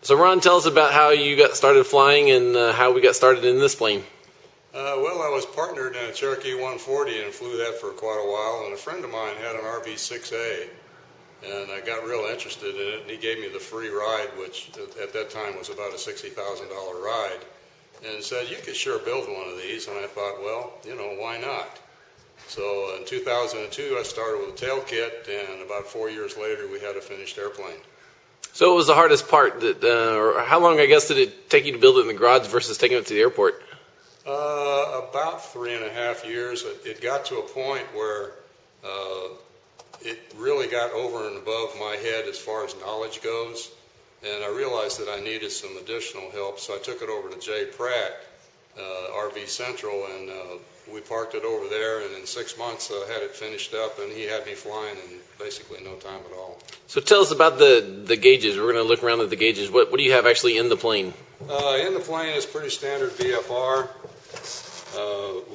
So Ron, tell us about how you got started flying and how we got started in this plane. Well, I was partnered in a Cherokee 140 and flew that for quite a while, and a friend of mine had an RV7A, and I got real interested in it, and he gave me the free ride, which at that time was about a $60,000 ride, and said, you could sure build one of these, and I thought, well, why not? So in 2002, I started with a tail kit, and about 4 years later, we had a finished airplane. So what was the hardest part, or how long, I guess, did it take you to build it in the garage versus taking it to the airport? About 3.5 years. It got to a point where it really got over and above my head as far as knowledge goes, and I realized that I needed some additional help, so I took it over to Jay Pratt, RV Central, and we parked it over there, and in 6 months had it finished up, and he had me flying in basically no time at all. So tell us about the gauges. We're going to look around at the gauges. What do you have actually in the plane? In the plane is pretty standard VFR.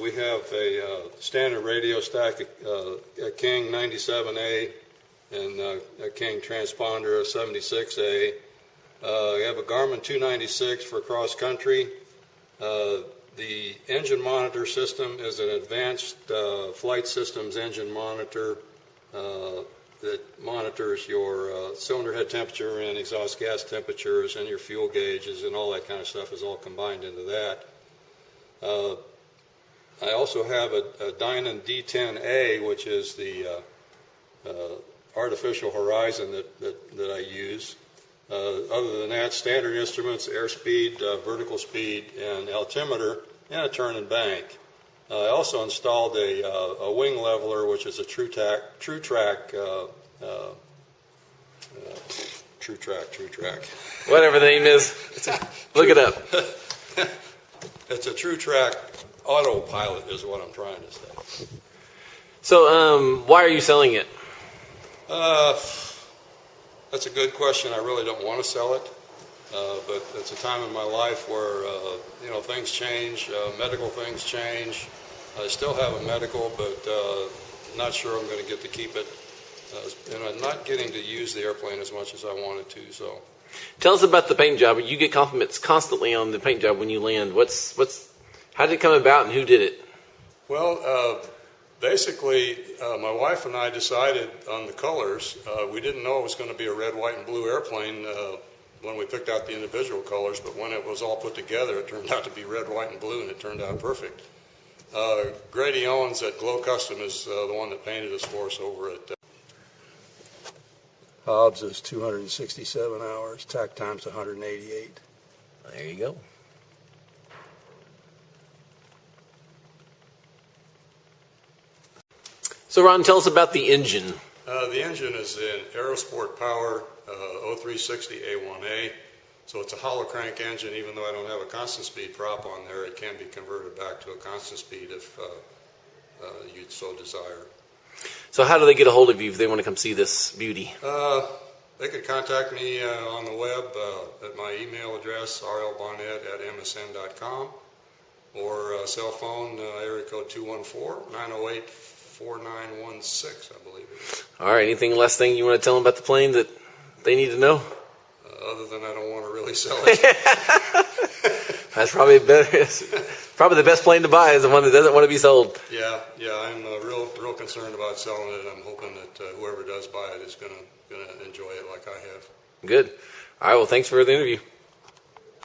We have a standard radio stack, a King 97A, and a King transponder, a 76A. We have a Garmin 296 for cross country. The engine monitor system is an advanced flight systems engine monitor that monitors your cylinder head temperature and exhaust gas temperatures and your fuel gauges, and all that kind of stuff is all combined into that. I also have a Dynon D10A, which is the artificial horizon that I use. Other than that, standard instruments, airspeed, vertical speed, and altimeter, and a turn and bank. I also installed a wing leveler, which is a True Track. Whatever the name is. Look it up. It's a True Track autopilot is what I'm trying to say. So why are you selling it? That's a good question. I really don't want to sell it, but it's a time in my life where things change, medical things change. I still have a medical, but not sure I'm going to get to keep it, and I'm not getting to use the airplane as much as I wanted to. So, tell us about the paint job. You get compliments constantly on the paint job when you land. How did it come about, and who did it? Well, basically, my wife and I decided on the colors. We didn't know it was going to be a red, white, and blue airplane when we picked out the individual colors, but when it was all put together, it turned out to be red, white, and blue, and it turned out perfect. Grady Owens at Glow Custom is the one that painted this for us over at Hobbs is 267 hours, tack time's 188. There you go. So Ron, tell us about the engine. The engine is an Aerosport Power 0360 A1A, so it's a hollow crank engine. Even though I don't have a constant speed prop on there, it can be converted back to a constant speed if you'd so desire. So how do they get a hold of you if they want to come see this beauty? They could contact me on the web at my email address, rlbarnett@msn.com, or cell phone, area code 214-908-4916, I believe it is. All right, anything last thing you want to tell them about the plane that they need to know? Other than I don't want to really sell it. That's probably probably the best plane to buy is the one that doesn't want to be sold. Yeah, I'm real concerned about selling it. I'm hoping that whoever does buy it is going to enjoy it like I have. Good. All right, well, thanks for the interview.